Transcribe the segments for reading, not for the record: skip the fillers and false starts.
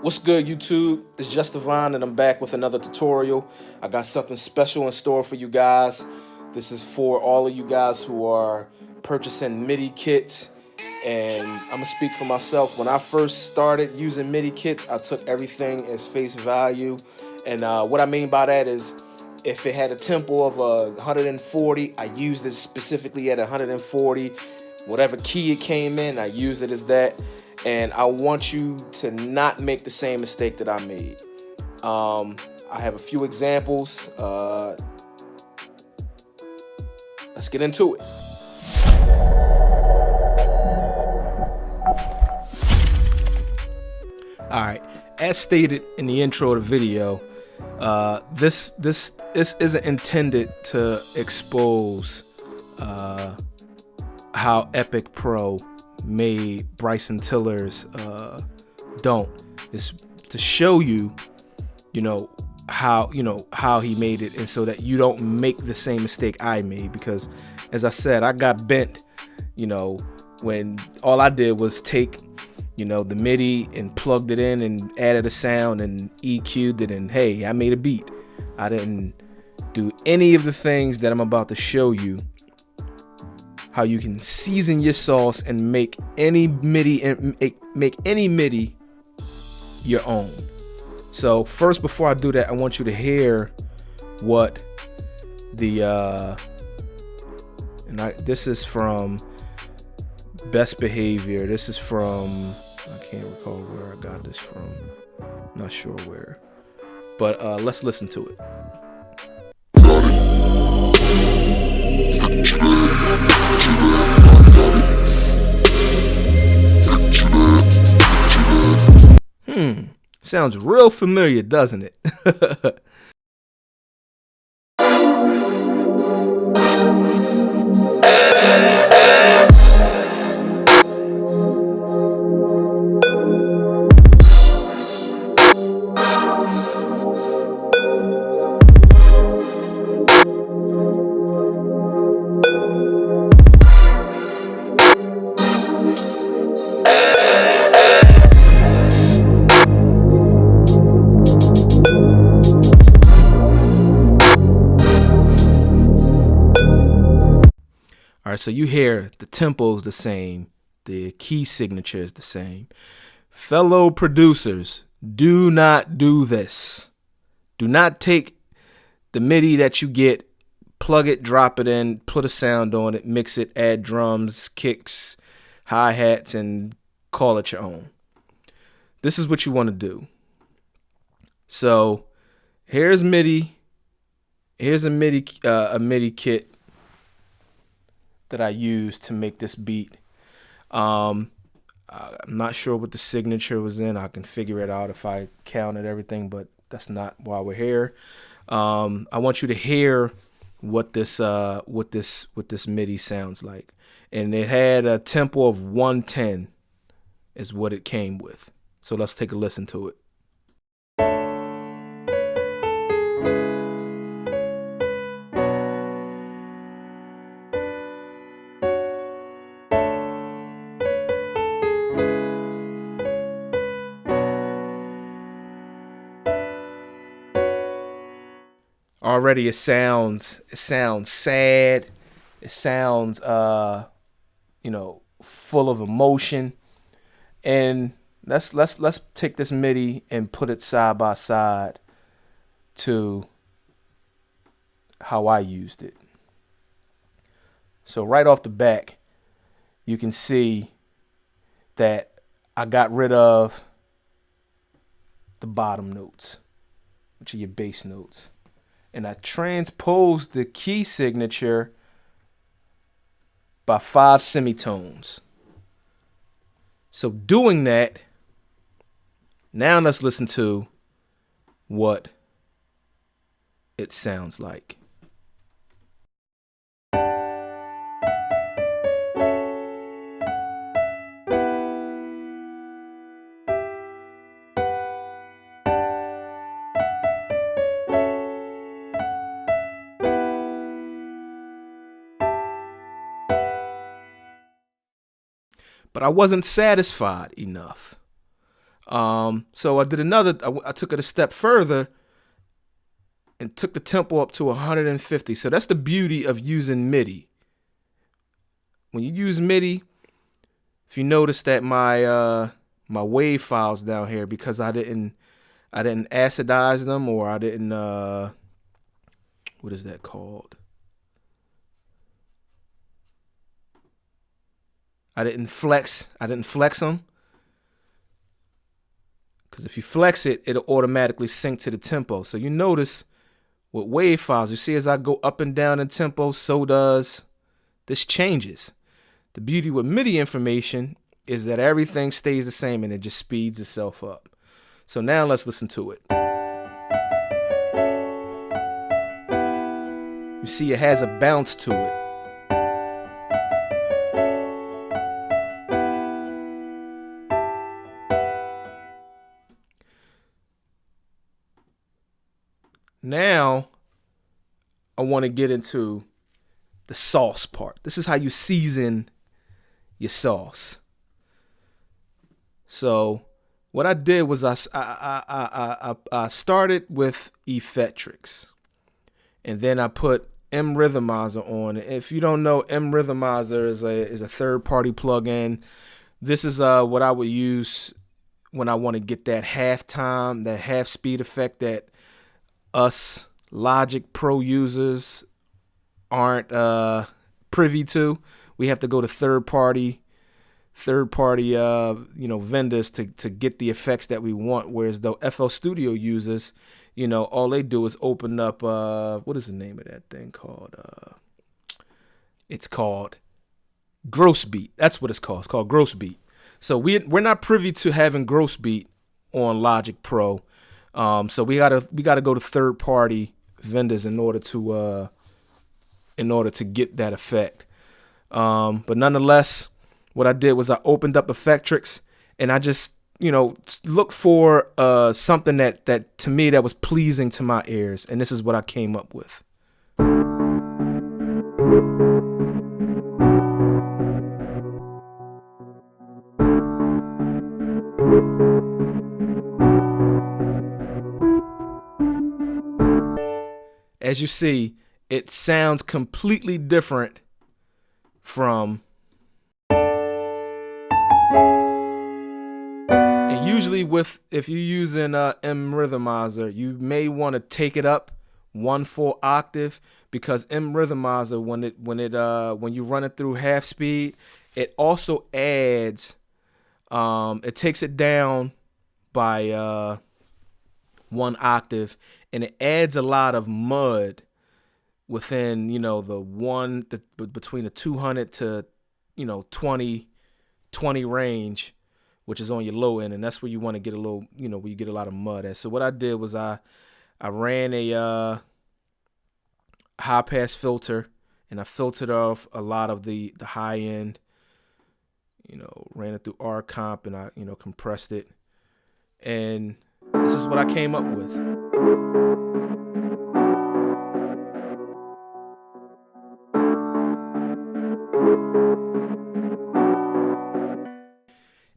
What's good, YouTube? It's Just Divine, and I'm back with another tutorial. I got something special in store for you guys. This is for all of you guys who are purchasing MIDI kits, and I'm gonna speak for myself. When I first started using MIDI kits, I took everything as face value, and what I mean by that is, if it had a tempo of 140, I used it specifically at 140. Whatever key it came in, I used it as that. And I want you to not make the same mistake that I made. I have a few examples. Let's get into it. All right, as stated in the intro of the video, this isn't intended to expose how Epikh Pro made Bryson Tiller's Don't. It's to show you, how he made it, and so that you don't make the same mistake I made. Because as I said, I got bent, when all I did was take, the MIDI and plugged it in and added a sound and EQ'd it, and hey, I made a beat. I didn't do any of the things that I'm about to show you. How you can season your sauce and make any MIDI your own. So first, before I do that, I want you to hear what the this is from Best Behavior. This is from, I can't recall where I got this from. I'm not sure where, but let's listen to it. Sounds real familiar, doesn't it? All right, so you hear the tempo's the same, the key signature is the same. Fellow producers, do not do this. Do not take the MIDI that you get, plug it, drop it in, put a sound on it, mix it, add drums, kicks, hi-hats, and call it your own. This is what you want to do. So here's MIDI. Here's a MIDI kit that I used to make this beat. I'm not sure what the signature was in. I can figure it out if I counted everything, but that's not why we're here. I want you to hear what this MIDI sounds like, and it had a tempo of 110 is what it came with. So let's take a listen to it. Already it sounds sad. It sounds full of emotion. And let's take this MIDI and put it side by side to how I used it. So right off the back, you can see that I got rid of the bottom notes, which are your bass notes. And I transposed the key signature by 5 semitones. So doing that, now let's listen to what it sounds like. But I wasn't satisfied enough. So I did I took it a step further and took the tempo up to 150. So that's the beauty of using Midi. When you use Midi, if you notice that my wave files down here, because I didn't acidize them, or I didn't what is that called? I didn't flex them. Because if you flex it, it'll automatically sync to the tempo. So you notice with wave files, you see as I go up and down in tempo, so does this changes. The beauty with MIDI information is that everything stays the same and it just speeds itself up. So now let's listen to it. You see it has a bounce to it. Now, I want to get into the sauce part. This is how you season your sauce. So, what I did was I started with Effectrix, and then I put MRhythmizer on. If you don't know, MRhythmizer is a third-party plugin. This is what I would use when I want to get that half-time, that half-speed effect that us Logic Pro users aren't privy to. We have to go to third party vendors to get the effects that we want. Whereas though FL Studio users, all they do is open up what is the name of that thing called? It's called Gross Beat. That's what it's called. It's called Gross Beat. So we're not privy to having Gross Beat on Logic Pro. So we gotta go to third party vendors in order to get that effect. But nonetheless, what I did was I opened up Effectrix and I just looked for something that to me that was pleasing to my ears, and this is what I came up with. As you see, it sounds completely different from. And usually if you're using MRhythmizer, you may want to take it up one full octave, because MRhythmizer, when you run it through half speed, it also adds, it takes it down by one octave, and it adds a lot of mud within, between the 200 to 20 range, which is on your low end, and that's where you want to get a little, where you get a lot of mud at. So what I did was I ran a high pass filter, and I filtered off a lot of the high end, ran it through R comp, and I compressed it, and this is what I came up with.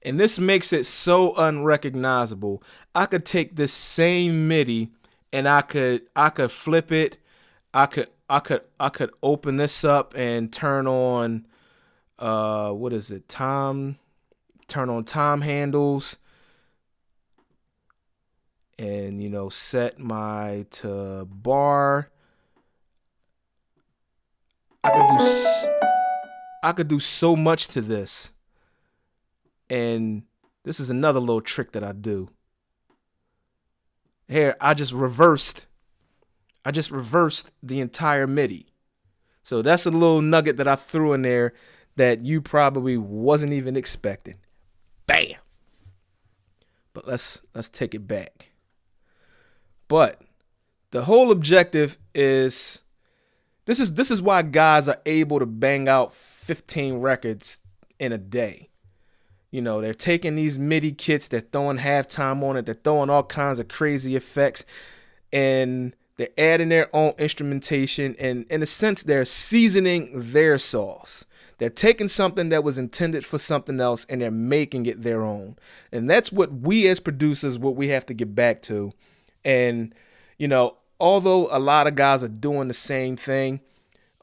And this makes it so unrecognizable. I could take this same MIDI and I could flip it. I could open this up and turn on turn on time handles, and set my to bar. I could do so much to this. And this is another little trick that I do. Here, I just reversed the entire MIDI. So that's a little nugget that I threw in there that you probably wasn't even expecting. Bam. But let's take it back. But the whole objective is this is why guys are able to bang out 15 records in a day. They're taking these MIDI kits, they're throwing halftime on it, they're throwing all kinds of crazy effects, and they're adding their own instrumentation, and in a sense, they're seasoning their sauce. They're taking something that was intended for something else and they're making it their own. And that's what we as producers, what we have to get back to. And, you know, although a lot of guys are doing the same thing,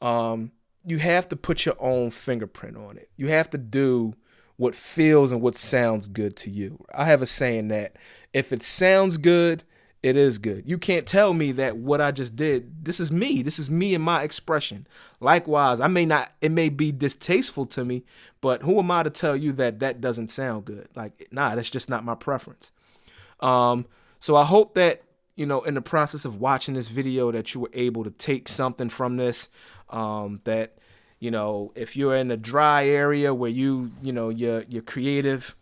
you have to put your own fingerprint on it. You have to do what feels and what sounds good to you. I have a saying that if it sounds good, it is good. You can't tell me that what I just did, this is me. This is me and my expression. Likewise, it may be distasteful to me, but who am I to tell you that that doesn't sound good? Like, nah, that's just not my preference. So I hope that, you know, in the process of watching this video that you were able to take something from this, that, you know, if you're in a dry area where you know, your creative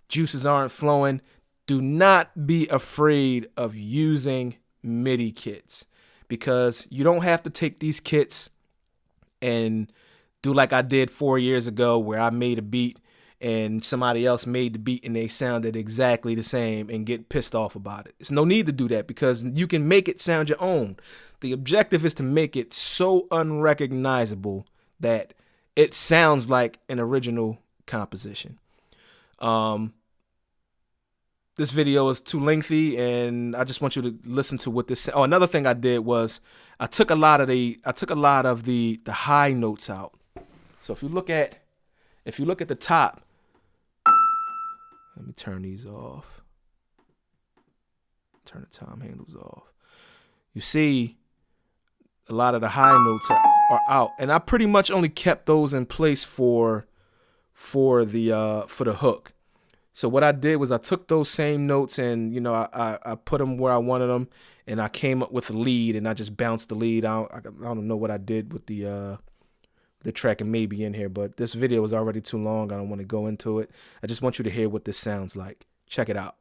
juices aren't flowing, do not be afraid of using MIDI kits, because you don't have to take these kits and do like I did 4 years ago where I made a beat and somebody else made the beat and they sounded exactly the same and get pissed off about it. There's no need to do that, because you can make it sound your own. The objective is to make it so unrecognizable that it sounds like an original composition. This video is too lengthy, and I just want you to listen to what this. Oh, another thing I did was I took a lot of the high notes out. So if you look at the top, let me turn these off. Turn the time handles off. You see, a lot of the high notes are out, and I pretty much only kept those in place for the hook. So what I did was I took those same notes and, you know, I put them where I wanted them, and I came up with a lead, and I just bounced the lead. I don't know what I did with the track, and maybe in here, but this video is already too long. I don't want to go into it. I just want you to hear what this sounds like. Check it out.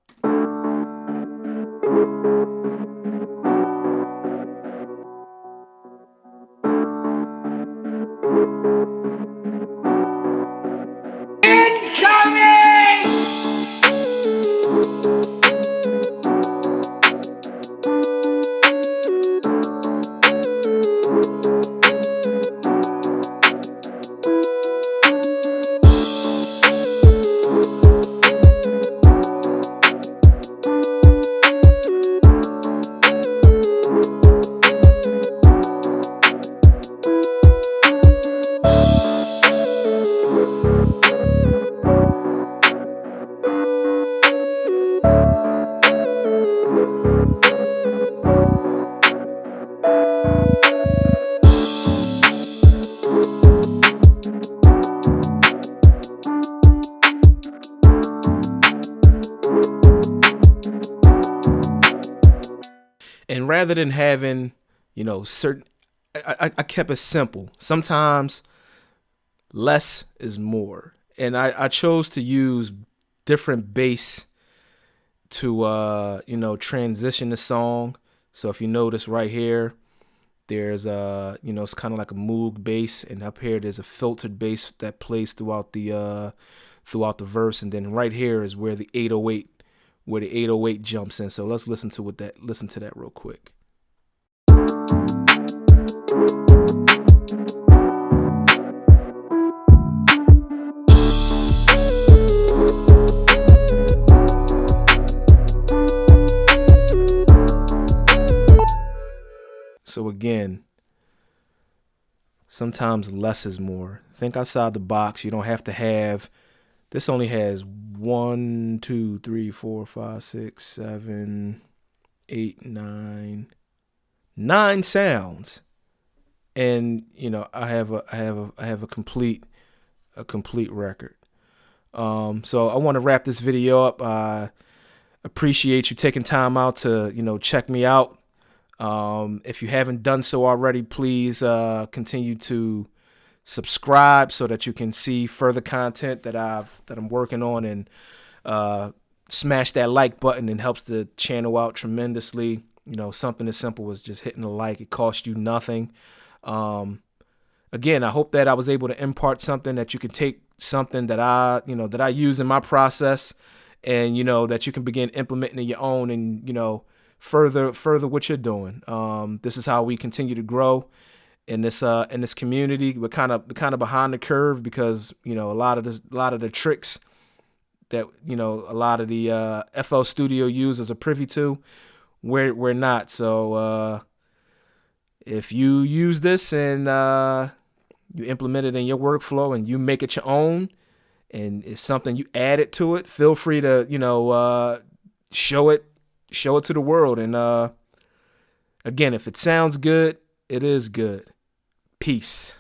And rather than having, you know, I kept it simple. Sometimes less is more. And I chose to use different bass to, you know, transition the song. So if you notice right here, there's you know, it's kind of like a Moog bass, and up here there's a filtered bass that plays throughout the verse, and then right here is where the 808 jumps in. So let's listen to that real quick. So again, sometimes less is more. Think outside the box. You don't have to have, this only has 1, 2, 3, 4, 5, 6, 7, 8, 9 sounds. And, you know, I have a complete record. So I want to wrap this video up. I appreciate you taking time out to, you know, check me out. If you haven't done so already, please continue to subscribe so that you can see further content that I'm working on, and smash that like button. It helps the channel out tremendously. You know, something as simple as just hitting a like. It costs you nothing. Again, I hope that I was able to impart something that you can take something that I use in my process, and, you know, that you can begin implementing in your own, and, you know, further what you're doing. This is how we continue to grow. in this community. We're kind of behind the curve because a lot of the tricks that a lot of the FL Studio users are privy to, we're not. So if you use this and you implement it in your workflow and you make it your own, and it's something you added to it, feel free to show it to the world. And again, if it sounds good, it is good. Peace.